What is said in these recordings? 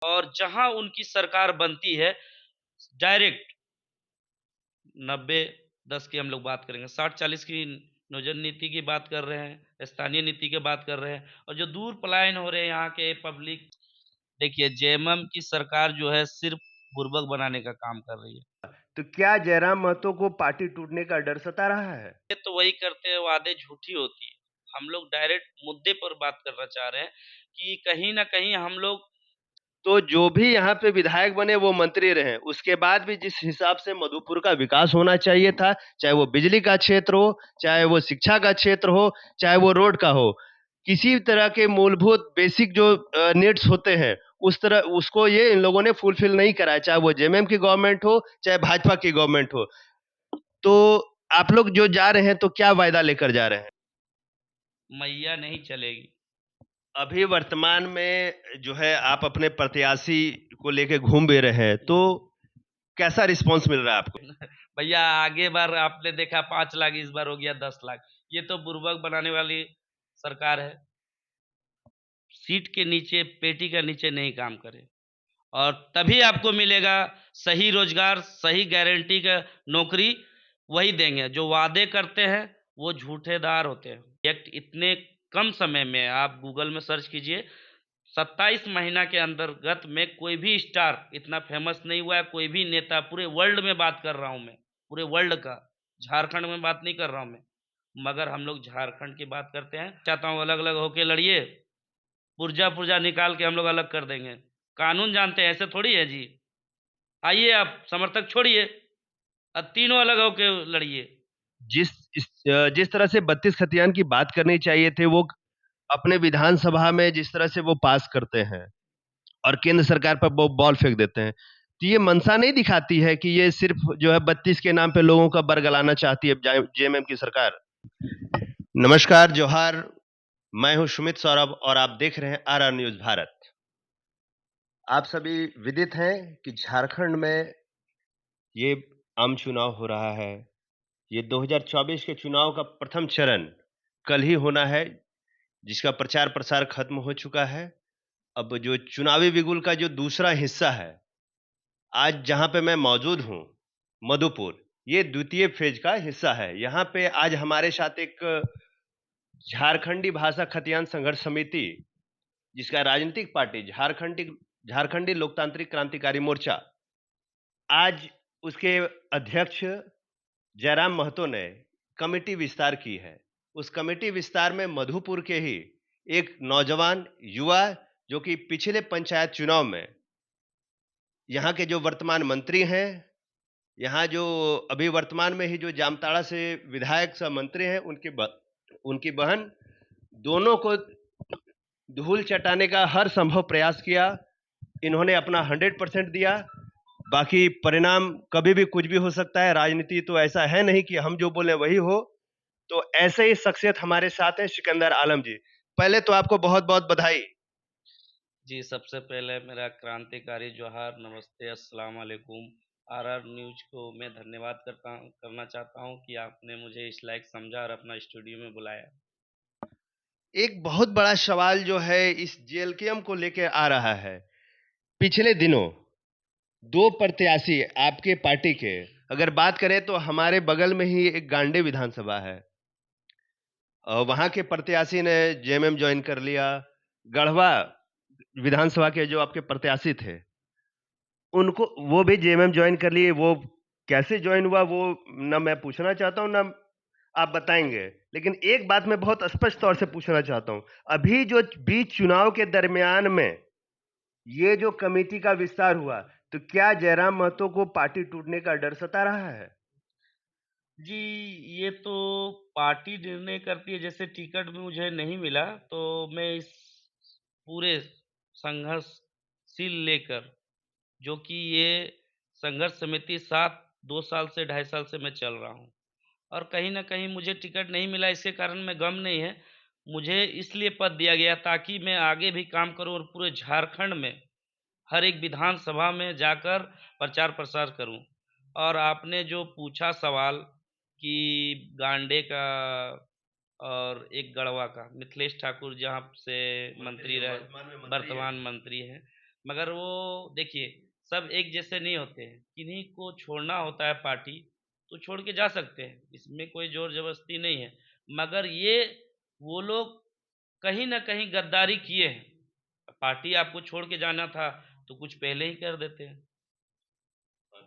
और जहाँ उनकी सरकार बनती है, डायरेक्ट 90-10 की हम लोग बात करेंगे, 60-40 की नियोजन नीति की बात कर रहे हैं, स्थानीय नीति की बात कर रहे हैं और जो दूर पलायन हो रहे हैं यहाँ के पब्लिक। देखिए, जेएमएम की सरकार जो है सिर्फ़ बुर्बक बनाने का काम कर रही है। तो क्या जयराम महतो को पार्टी टूटने का डर सता रहा है? ये तो वही करते हैं, वादे झूठी होती है। हम लोग डायरेक्ट मुद्दे पर बात करना चाह रहे हैं कि कहीं न कहीं हम लोग तो जो भी यहाँ पे विधायक बने वो मंत्री रहे, उसके बाद भी जिस हिसाब से मधुपुर का विकास होना चाहिए था, चाहे वो बिजली का क्षेत्र हो, चाहे वो शिक्षा का क्षेत्र हो, चाहे वो रोड का हो, किसी तरह के मूलभूत बेसिक जो नीड्स होते हैं, उस तरह उसको ये इन लोगों ने फुलफिल नहीं करा है, चाहे वो जेएमएम की गवर्नमेंट हो, चाहे भाजपा की गवर्नमेंट हो। तो आप लोग जो जा रहे हैं तो क्या वायदा लेकर जा रहे हैं? मैया नहीं चलेगी। अभी वर्तमान में जो है आप अपने प्रत्याशी को लेके घूम भी रहे हैं, तो कैसा रिस्पॉन्स मिल रहा है आपको? भैया आगे बार आपने देखा 5 लाख, इस बार हो गया 10 लाख। ये तो बुर्बक बनाने वाली सरकार है। सीट के नीचे, पेटी के नीचे नहीं काम करे और तभी आपको मिलेगा सही रोज़गार, सही गारंटी का नौकरी, वही देंगे। जो वादे करते हैं, वो झूठेदार होते हैं। प्रोजेक्ट इतने कम समय में आप गूगल में सर्च कीजिए, 27 महीना के अंतर्गत में कोई भी स्टार इतना फेमस नहीं हुआ है, कोई भी नेता पूरे वर्ल्ड में बात कर रहा हूँ मैं, पूरे वर्ल्ड का। झारखंड में बात नहीं कर रहा हूँ मैं। मगर हम लोग झारखंड की बात करते हैं, चाहता हूँ अलग-अलग होके लड़िए, पुर्जा-पुर्जा निकाल के हम लोग अलग कर देंगे। कानून जानते हैं, ऐसे थोड़ी है जी। आइए आप समर्थक छोड़िए, तीनों अलग होके लड़िए। जिस तरह से 32 खतियान की बात करनी चाहिए थी, वो अपने विधानसभा में जिस तरह से वो पास करते हैं और केंद्र सरकार पर वो बॉल फेंक देते हैं, तो ये मंशा नहीं दिखाती है कि ये सिर्फ जो है 32 के नाम पे लोगों का बरगलाना चाहती है जेएमएम की सरकार। नमस्कार, जोहार। मैं हूं सुमित सौरभ और आप देख रहे हैं आरआर न्यूज भारत। आप सभी विदित हैं कि झारखंड में ये आम चुनाव हो रहा है। ये 2024 के चुनाव का प्रथम चरण कल ही होना है, जिसका प्रचार प्रसार खत्म हो चुका है। अब जो चुनावी बिगुल का जो दूसरा हिस्सा है, आज जहां पे मैं मौजूद हूं, मधुपुर, ये द्वितीय फेज का हिस्सा है। यहाँ पे आज हमारे साथ एक झारखंडी भाषा खतियान संघर्ष समिति, जिसका राजनीतिक पार्टी झारखंडी लोकतांत्रिक क्रांतिकारी मोर्चा, आज उसके अध्यक्ष जयराम महतो ने कमेटी विस्तार की है। उस कमेटी विस्तार में मधुपुर के ही एक नौजवान युवा, जो कि पिछले पंचायत चुनाव में यहाँ के जो वर्तमान मंत्री हैं, यहाँ जो अभी वर्तमान में ही जो जामताड़ा से विधायक सह मंत्री हैं, उनकी बहन, दोनों को धूल चटाने का हर संभव प्रयास किया। इन्होंने अपना 100% दिया। बाकी परिणाम कभी भी कुछ भी हो सकता है। राजनीति तो ऐसा है नहीं कि हम जो बोले वही हो। तो ऐसे ही शख्सियत हमारे साथ है सिकंदर आलम जी। पहले तो आपको बहुत-बहुत बधाई। जी, सबसे पहले मेरा क्रांतिकारी जोहार, नमस्ते, अस्सलाम वालेकुम। आरआर न्यूज़ को मैं धन्यवाद करना चाहता हूँ कि आपने मुझे इस लायक समझा और अपना स्टूडियो में बुलाया। एक बहुत बड़ा सवाल जो है इस जेएलकेएम को लेके आ रहा है। पिछले दिनों 2 प्रत्याशी आपके पार्टी के, अगर बात करें तो हमारे बगल में ही एक गांडे विधानसभा है। वहाँ के प्रत्याशी ने जेएमएम जॉइन कर लिया। गढ़वा विधानसभा के जो आपके प्रत्याशी थे, उनको वो भी जेएमएम जॉइन कर लिए। वो कैसे जॉइन हुआ वो ना मैं पूछना चाहता हूँ, ना आप बताएँगे। लेकिन एक बात मैं बहुत स्पष्ट तौर से पूछना चाहता हूँ। अभी जो बीच चुनाव के दरमियान में ये जो कमेटी का विस्तार हुआ, तो क्या जयराम महतो को पार्टी टूटने का डर सता रहा है? जी, ये तो पार्टी निर्णय करती है, जैसे टिकट भी मुझे नहीं मिला, तो मैं इस पूरे संघर्षशील लेकर, जो कि ये संघर्ष समिति 2 साल से 2.5 साल से मैं चल रहा हूँ और कहीं न कहीं मुझे टिकट नहीं मिला, इसके कारण मैं गम नहीं है। मुझे इसलिए पद दिया गया ताकि मैं आगे भी काम करूँ और पूरे झारखंड में हर एक विधानसभा में जाकर प्रचार-प्रसार करूँ। और आपने जो पूछा सवाल कि गांडे का और एक गढ़वा का, मिथिलेश ठाकुर जहाँ से मंत्री रहे, वर्तमान मंत्री हैं। मगर वो देखिए, सब एक जैसे नहीं होते हैं, किन्हीं को छोड़ना होता है पार्टी, तो छोड़ के जा सकते हैं, इसमें कोई ज़ोर ज़बरदस्ती नहीं है। मगर ये वो लोग कहीं न कहीं गद्दारी किए हैं। पार्टी आपको छोड़ के जाना था, तो कुछ पहले ही कर देते हैं।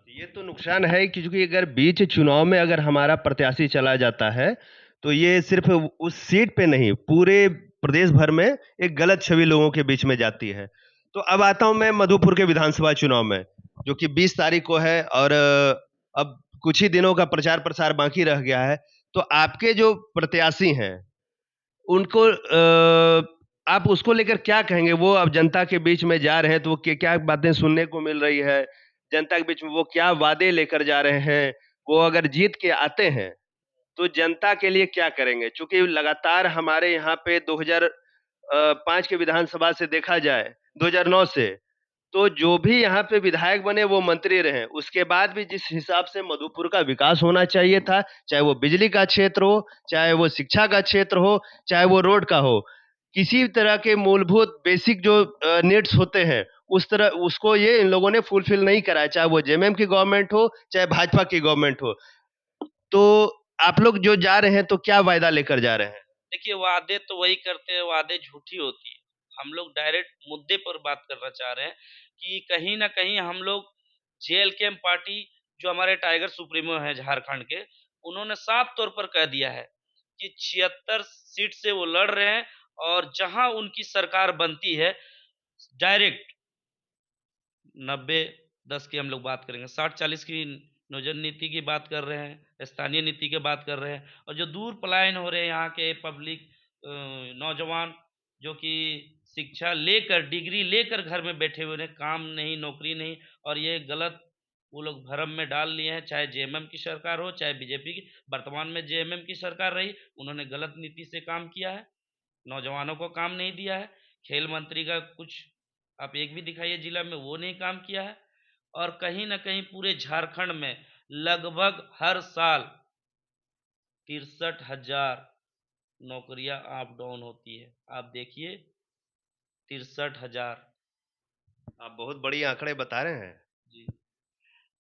ये तो नुकसान है क्योंकि अगर बीच चुनाव में अगर हमारा प्रत्याशी चला जाता है, तो ये सिर्फ़ उस सीट पे नहीं, पूरे प्रदेश भर में एक गलत छवि लोगों के बीच में जाती है। तो अब आता हूँ मैं मधुपुर के विधानसभा चुनाव में, जो कि 20 तारीख को है और अब कुछ ही दिनों का प्रचार-प्रसार बाकी रह गया है। तो आपके जो प्रत्याशी हैं, उनको आप उसको लेकर क्या कहेंगे? वो अब जनता के बीच में जा रहे हैं, तो वो क्या बातें सुनने को मिल रही है? जनता के बीच में वो क्या वादे लेकर जा रहे हैं? वो अगर जीत के आते हैं, तो जनता के लिए क्या करेंगे? चूँकि लगातार हमारे यहाँ पे 2005 के विधानसभा से देखा जाए, 2009 से, तो जो भी यहाँ पे विधायक बने वो मंत्री रहे। उसके बाद भी जिस हिसाब से मधुपुर का विकास होना चाहिए था, चाहे वो बिजली का क्षेत्र हो, चाहे वो शिक्षा का क्षेत्र हो, चाहे वो रोड का हो, किसी तरह के मूलभूत बेसिक जो नीड्स होते हैं, उस तरह उसको ये इन लोगों ने फुलफिल नहीं करा है, चाहे वो जेएमएम की गवर्नमेंट हो, चाहे भाजपा की गवर्नमेंट हो। तो आप लोग जो जा रहे हैं तो क्या वायदा लेकर जा रहे हैं? देखिए, वादे तो वही करते हैं, वादे झूठी होती है। हम लोग डायरेक्ट मुद्दे पर बात करना चाह रहे हैं कि कहीं न कहीं हम लोग जेएलकेएम पार्टी जो हमारे टाइगर सुप्रीमो हैं झारखंड के, उन्होंने साफ तौर पर कह दिया है कि 76 सीट से वो लड़ रहे हैं और जहाँ उनकी सरकार बनती है, डायरेक्ट 90-10 की हम लोग बात करेंगे, 60-40 की नियोजन नीति की बात कर रहे हैं, स्थानीय नीति की बात कर रहे हैं और जो दूर पलायन हो रहे हैं यहाँ के पब्लिक नौजवान जो कि शिक्षा लेकर, डिग्री लेकर घर में बैठे हुए हैं, काम नहीं, नौकरी नहीं और ये गलत वो लोग भ्रम में डाल लिए हैं, चाहे जेएमएम की सरकार हो, चाहे बीजेपी की। वर्तमान में जेएमएम की सरकार रही, उन्होंने गलत नीति से काम किया है, नौजवानों को काम नहीं दिया है, खेल मंत्री का कुछ आप एक भी दिखाइए जिला में वो नहीं काम किया है और कहीं न कहीं पूरे झारखंड में लगभग हर साल 63,000 नौकरियां अप डाउन होती है। आप देखिए 63,000। आप बहुत बड़ी आंकड़े बता रहे हैं। जी।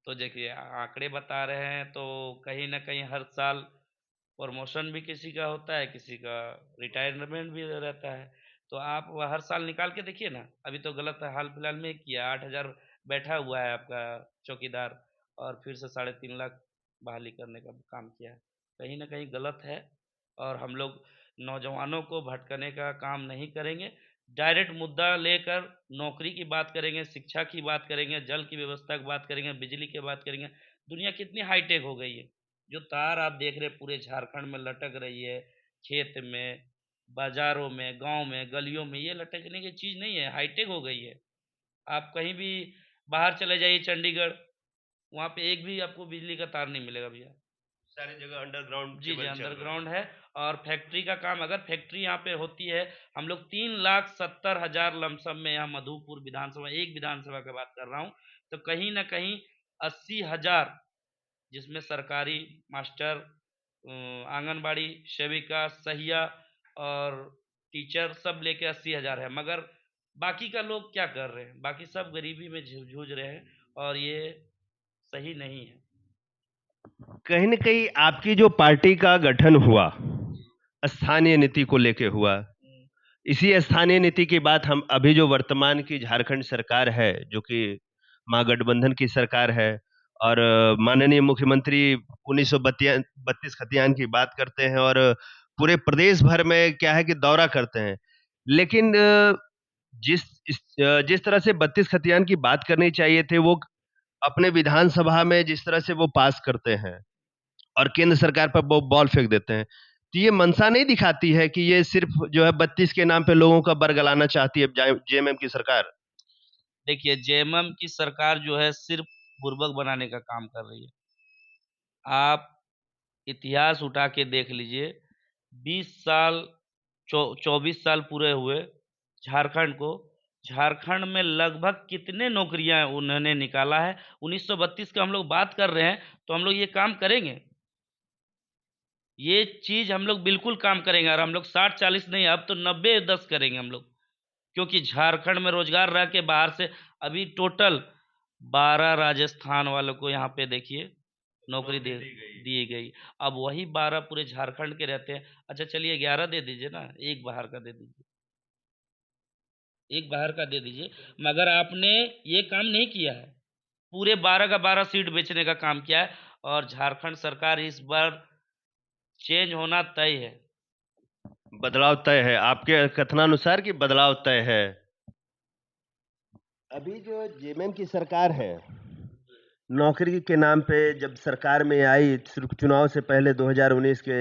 तो देखिए आंकड़े बता रहे हैं तो कहीं न कहीं हर साल प्रमोशन भी किसी का होता है, किसी का रिटायरमेंट भी रहता है। तो आप वो हर साल निकाल के देखिए ना, अभी तो गलत है, हाल-फिलहाल में किया 8,000 बैठा हुआ है आपका चौकीदार और फिर से 3.5 लाख बहाली करने का काम किया है। कहीं न कहीं गलत है और हम लोग नौजवानों को भटकाने का काम नहीं करेंगे। डायरेक्ट मुद्दा लेकर नौकरी की बात करेंगे, शिक्षा की बात करेंगे, जल की व्यवस्था की बात करेंगे, बिजली की बात करेंगे। दुनिया कितनी हाईटेक हो गई है। जो तार आप देख रहे हैं पूरे झारखंड में लटक रही है, खेत में, बाज़ारों में, गाँव में, गलियों में, ये लटकने की चीज़ नहीं है, हाईटेक हो गई है। आप कहीं भी बाहर चले जाइए चंडीगढ़, वहाँ पे एक भी आपको बिजली का तार नहीं मिलेगा भैया। सारी जगह अंडरग्राउंड जी, जी, केबल चल रहा है। अंडरग्राउंड है और फैक्ट्री का काम अगर फैक्ट्री यहाँ पे होती है, हम लोग 3,70,000 लमसम में यहाँ मधुपुर विधानसभा, एक विधानसभा की बात कर रहा हूँ, तो कहीं न कहीं 80,000 जिसमें सरकारी मास्टर आंगनबाड़ी सेविका, सहिया और टीचर सब लेके 80,000 है। मगर बाकी का लोग क्या कर रहे हैं? बाकी सब गरीबी में जूझ रहे हैं और ये सही नहीं है। कहीं न कहीं आपकी जो पार्टी का गठन हुआ, जी। स्थानीय नीति को लेके हुआ, हुँ, इसी स्थानीय नीति की बात हम अभी जो वर्तमान की झारखंड सरकार है, जो कि महागठबंधन की सरकार है और माननीय मुख्यमंत्री 1932 खतियान की बात करते हैं और पूरे प्रदेश भर में क्या है कि दौरा करते हैं। लेकिन जिस तरह से 32 खतियान की बात करनी चाहिए थी, वो अपने विधानसभा में जिस तरह से वो पास करते हैं और केंद्र सरकार पर वो बॉल फेंक देते हैं। तो ये मंशा नहीं दिखाती है कि ये सिर्फ़ जो है 32 के नाम पे लोगों का बरगलाना चाहती है जेएमएम की सरकार? देखिए जेएमएम की सरकार जो है सिर्फ़ बुर्बक बनाने का काम कर रही है। आप इतिहास उठा के देख लीजिए, 20 साल 24 साल पूरे हुए झारखंड को, झारखंड में लगभग कितने नौकरियाँ उन्होंने निकाला है। 1932 का हम लोग बात कर रहे हैं, तो हम लोग ये काम करेंगे। ये चीज़ हम लोग बिल्कुल काम करेंगे और हम लोग 60-40 नहीं, अब तो 90-10 करेंगे हम लोग। क्योंकि झारखंड में रोजगार रह के बाहर से अभी टोटल 12 राजस्थान वालों को यहाँ पे देखिए नौकरी दी गई। अब वही 12 पूरे झारखंड के रहते हैं। अच्छा चलिए 11 दे दीजिए ना, एक बाहर का दे दीजिए, एक बाहर का दे दीजिए। मगर आपने ये काम नहीं किया है, पूरे 12 का 12 सीट बेचने का काम किया है। और झारखंड सरकार इस बार चेंज होना तय है। बदलाव तय है आपके कथनानुसार कि बदलाव तय है। अभी जो जेएमएम की सरकार है, नौकरी के नाम पे जब सरकार में आई, चुनाव से पहले 2019 के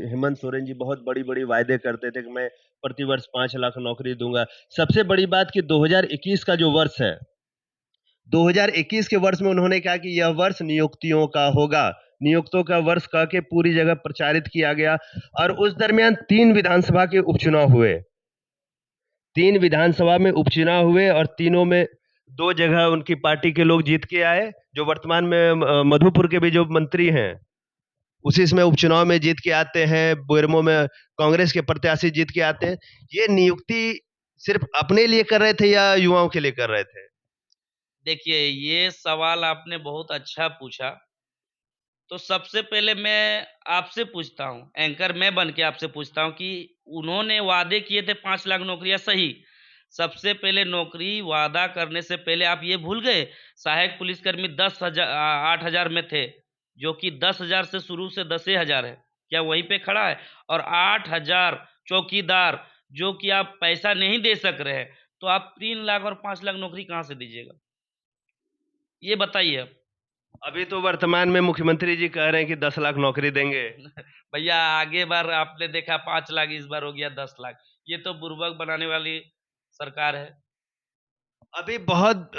हेमंत सोरेन जी बहुत बड़ी-बड़ी वायदे करते थे कि मैं प्रतिवर्ष 5 लाख नौकरी दूंगा। सबसे बड़ी बात कि 2021 का जो वर्ष है, 2021 के वर्ष में उन्होंने कहा कि यह वर्ष नियुक्तियों का होगा। नियुक्तों का वर्ष कह के पूरी जगह प्रचारित किया गया और उस दरमियान 3 विधानसभा के उपचुनाव हुए। 3 विधानसभा में उपचुनाव हुए और तीनों में 2 जगह उनकी पार्टी के लोग जीत के आए। जो वर्तमान में मधुपुर के भी जो मंत्री हैं, उसी इसमें उपचुनाव में जीत के आते हैं। बेरमो में कांग्रेस के प्रत्याशी जीत के आते हैं। ये नियुक्ति सिर्फ अपने लिए कर रहे थे या युवाओं के लिए कर रहे थे? देखिए, ये सवाल आपने बहुत अच्छा पूछा। तो सबसे पहले मैं आपसे पूछता हूँ, एंकर मैं बन के आपसे पूछता हूँ कि उन्होंने वादे किए थे 5 लाख नौकरियाँ सही। सबसे पहले नौकरी वादा करने से पहले आप ये भूल गए, सहायक पुलिसकर्मी 8,000 में थे, जो कि 10,000 से शुरू से 10,000 है। क्या वहीं पे खड़ा है? और 8,000 चौकीदार जो कि आप पैसा नहीं दे सक रहे हैं, तो आप 3 लाख और 5 लाख नौकरी कहाँ से दीजिएगा? ये बताइए अब। अभी तो वर्तमान में मुख्यमंत्री जी कह रहे हैं कि 10 लाख नौकरी देंगे। भैया आगे बार आपने देखा 5 लाख, इस बार हो गया 10 लाख। ये तो बुर्बक बनाने वाली सरकार है। अभी बहुत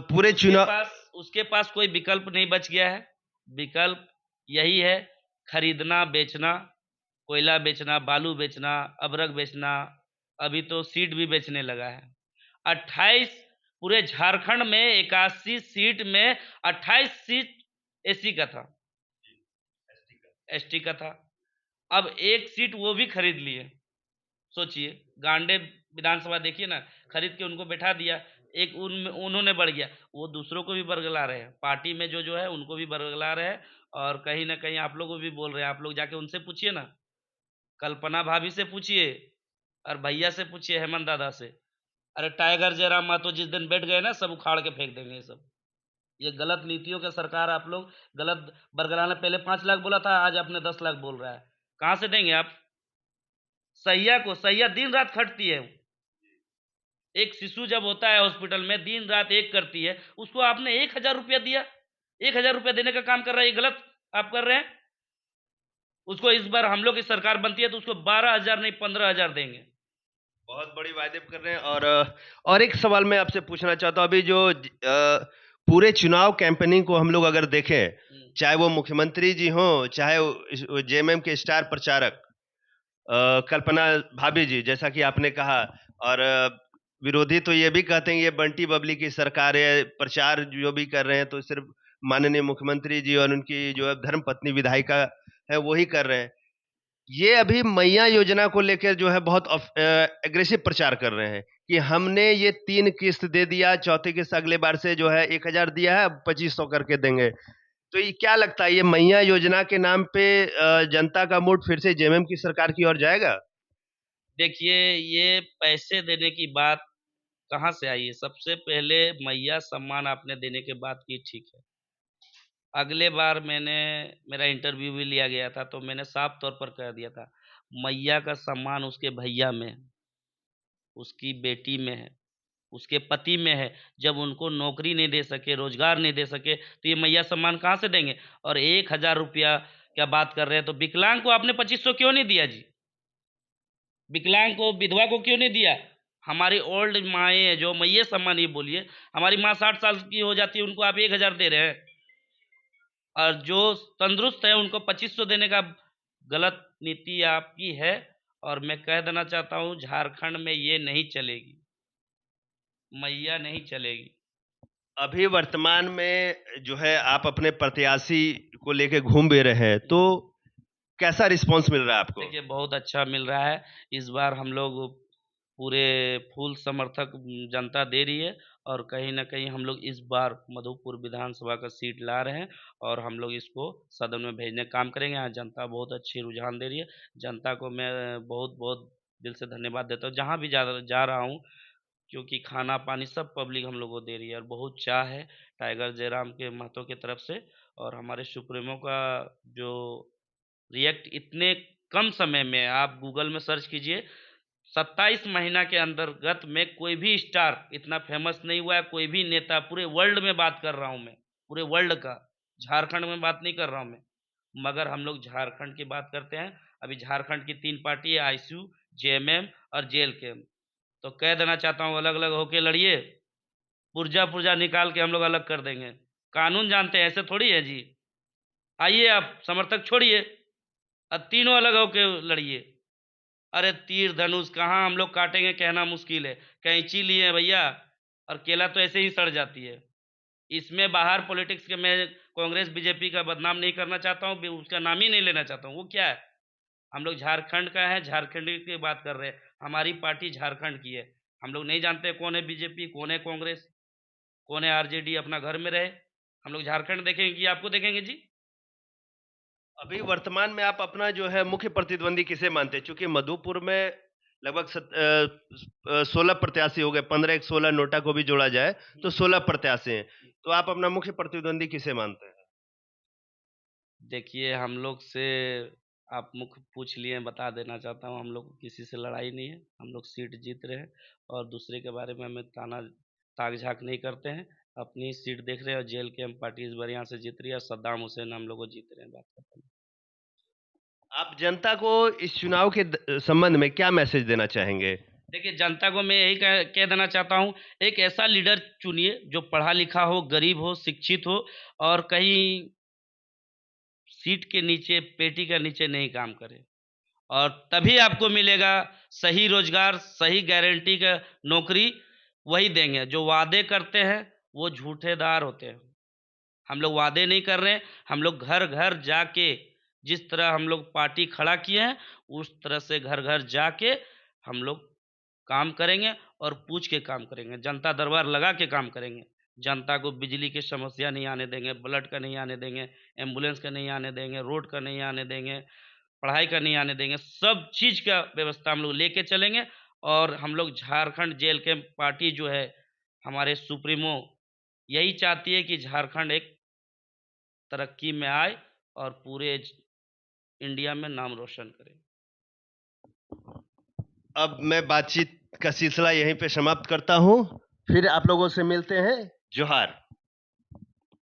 पूरे चुनाव उसके पास कोई विकल्प नहीं बच गया है। विकल्प यही है, खरीदना, बेचना, कोयला बेचना, बालू बेचना, अबरक बेचना, अभी तो सीट भी बेचने लगा है। 28 पूरे झारखंड में 81 सीट में 28 सीट एससी का था, एसटी का था। अब एक सीट वो भी खरीद लिए। सोचिए, गांडे विधानसभा देखिए ना, खरीद के उनको बैठा दिया। एक उन्होंने बढ़ गया, वो दूसरों को भी बरगला रहे हैं। पार्टी में जो है उनको भी बरगला रहे हैं और कहीं न कहीं आप लोग को भी बोल रहे हैं। आप लोग जाके उनसे पूछिए ना, कल्पना भाभी से पूछिए और भैया से पूछिए, हेमंत दादा से। अरे टाइगर जयराम महतो जिस दिन बैठ गए ना, सब उखाड़ के फेंक देंगे ये सब। ये गलत नीतियों का सरकार, आप लोग गलत बरगलाना। पहले 5 लाख बोला था, आज आपने 10 लाख बोल रहा है। कहाँ से देंगे आप? सैया दिन रात खटती है। एक शिशु जब होता है हॉस्पिटल में, दिन रात एक करती है, उसको आपने 1,000 रुपया दिया। 1,000 रुपया देने का काम कर रहा है, ये गलत आप कर रहे हैं। उसको इस बार हम लोग की सरकार बनती है तो उसको 12,000 नहीं 15,000 देंगे। बहुत बड़ी वायदे कर रहे हैं। और एक सवाल मैं आपसे पूछना चाहता हूँ, अभी जो पूरे चुनाव कैंपेनिंग को हम लोग अगर देखें, चाहे वो मुख्यमंत्री जी हों, चाहे जेएमएम के स्टार प्रचारक कल्पना भाभी जी, जैसा कि आपने कहा, और विरोधी तो ये भी कहते हैं ये बंटी बबली की सरकार है। प्रचार जो भी कर रहे हैं तो सिर्फ माननीय मुख्यमंत्री जी और उनकी जो है धर्मपत्नी विधायिका है वही कर रहे हैं। ये अभी मैया योजना को लेकर जो है बहुत एग्रेसिव प्रचार कर रहे हैं कि हमने ये 3 किस्त दे दिया, चौथी किस्त अगले बार से जो है 1,000 दिया है, अब 2,500 करके देंगे। तो ये क्या लगता है, ये मैया योजना के नाम पे जनता का मूड फिर से जेएमएम की सरकार की ओर जाएगा? देखिए, ये पैसे देने की बात कहाँ से आई है? सबसे पहले मैया सम्मान आपने देने की बात की, ठीक है। अगले बार मेरा इंटरव्यू भी लिया गया था, तो मैंने साफ तौर पर कह दिया था, मैया का सम्मान उसके भैया में है, उसकी बेटी में है, उसके पति में है। जब उनको नौकरी नहीं दे सके, रोज़गार नहीं दे सके, तो ये मैया सम्मान कहाँ से देंगे? और 1,000 रुपया क्या बात कर रहे हैं? तो विकलांग को आपने 2,500 क्यों नहीं दिया जी? विकलांग को, विधवा को क्यों नहीं दिया? हमारी ओल्ड माएँ हैं, जो मैया सम्मान ये बोलिए, हमारी माँ 60 साल की हो जाती है, उनको आप 1,000 दे रहे हैं। और जो तंदुरुस्त है उनको 2,500 देने का गलत नीति आपकी है। और मैं कह देना चाहता हूँ, झारखंड में ये नहीं चलेगी, मैया नहीं चलेगी। अभी वर्तमान में जो है आप अपने प्रत्याशी को लेके घूम भी रहे हैं, तो कैसा रिस्पांस मिल रहा है आपको? देखिए बहुत अच्छा मिल रहा है। इस बार हम लोग पूरे फुल समर्थक जनता दे रही है और कहीं न कहीं हम लोग इस बार मधुपुर विधानसभा का सीट ला रहे हैं और हम लोग इसको सदन में भेजने का काम करेंगे। यहाँ जनता बहुत अच्छी रुझान दे रही है। जनता को मैं बहुत-बहुत दिल से धन्यवाद देता हूँ। जहाँ भी जा रहा हूँ क्योंकि खाना-पानी सब पब्लिक हम लोग को दे रही है और बहुत चाह है टाइगर जयराम के महतो की तरफ से और हमारे सुप्रीमो का जो रिएक्ट इतने कम समय में आप गूगल में सर्च कीजिए 27 महीना के अंतर्गत में कोई भी स्टार इतना फेमस नहीं हुआ है, कोई भी नेता पूरे वर्ल्ड में बात कर रहा हूँ मैं, पूरे वर्ल्ड का, झारखंड में बात नहीं कर रहा हूँ मैं। मगर हम लोग झारखंड की बात करते हैं, अभी झारखंड की 3 पार्टी है आईएसयू, जेएमएम और जेएलके। तो कह देना चाहता हूँ अलग-अलग होके लड़िए, पुर्जा-पुर्जा निकाल के हम लोग अलग कर देंगे। कानून जानते हैं, ऐसे थोड़ी है जी। आइए आप समर्थक छोड़िए और तीनों अलग होके लड़िए। अरे तीर धनुष कहाँ हम लोग काटेंगे कहना मुश्किल है। कैंची लिए हैं भैया और केला तो ऐसे ही सड़ जाती है। इसमें बाहर पॉलिटिक्स के मैं कांग्रेस बीजेपी का बदनाम नहीं करना चाहता हूँ, उसका नाम ही नहीं लेना चाहता हूँ। वो क्या है? हम लोग झारखंड का है, झारखंड की बात कर रहे हैं। हमारी पार्टी झारखंड की है। हम लोग नहीं जानते कौन है बीजेपी, कौन है कांग्रेस, कौन है आरजेडी, अपना घर में रहे। हम लोग झारखंड देखेंगे कि आपको देखेंगे जी? अभी वर्तमान में आप अपना जो है मुख्य प्रतिद्वंदी किसे मानते हैं? चूँकि मधुपुर में लगभग 16 प्रत्याशी हो गए, 15 एक 16 नोटा को भी जोड़ा जाए, तो 16 प्रत्याशी हैं। तो आप अपना मुख्य प्रतिद्वंदी किसे मानते हैं? देखिए, हम लोग से आप मुख्य पूछ लिए हैं, बता देना चाहता हूँ, हम लोग को किसी से लड़ाई नहीं है। हम लोग सीट जीत रहे हैं और दूसरे के बारे में हमें ताक-झाक नहीं करते हैं। अपनी सीट देख रहे हैं और जेल-कैंप पार्टी इस बार यहाँ से जीत रही है और सद्दाम हुसैन हम लोग को जीत रहे हैं, बात खत्म। आप जनता को इस चुनाव के संबंध में क्या मैसेज देना चाहेंगे? देखिए, जनता को मैं यही कह देना चाहता हूँ, एक ऐसा लीडर चुनिए जो पढ़ा-लिखा हो, गरीब हो, शिक्षित हो और कहीं सीट के नीचे, पेटी के नीचे नहीं काम करे। और तभी आपको मिलेगा सही रोज़गार, सही गारंटी का नौकरी वही देंगे। जो वादे करते हैं, वो झूठेदार होते हैं। हम लोग वादे नहीं कर रहे हैं, हम लोग घर-घर जाके जिस तरह हम लोग पार्टी खड़ा किए हैं, उस तरह से घर-घर जाके हम लोग काम करेंगे और पूछ के काम करेंगे। जनता दरबार लगा के काम करेंगे। जनता को बिजली की समस्या नहीं आने देंगे, ब्लड का नहीं आने देंगे, एम्बुलेंस का नहीं आने देंगे, रोड का नहीं आने देंगे, पढ़ाई का नहीं आने देंगे। सब चीज़ का व्यवस्था हम लोग लेके चलेंगे और हम लोग झारखंड जेल के पार्टी जो है, हमारे सुप्रीमो यही चाहती है कि झारखंड एक तरक्की में आए और पूरे इंडिया में नाम रोशन करे। अब मैं बातचीत का सिलसिला यहीं पे समाप्त करता हूँ। फिर आप लोगों से मिलते हैं। जोहार।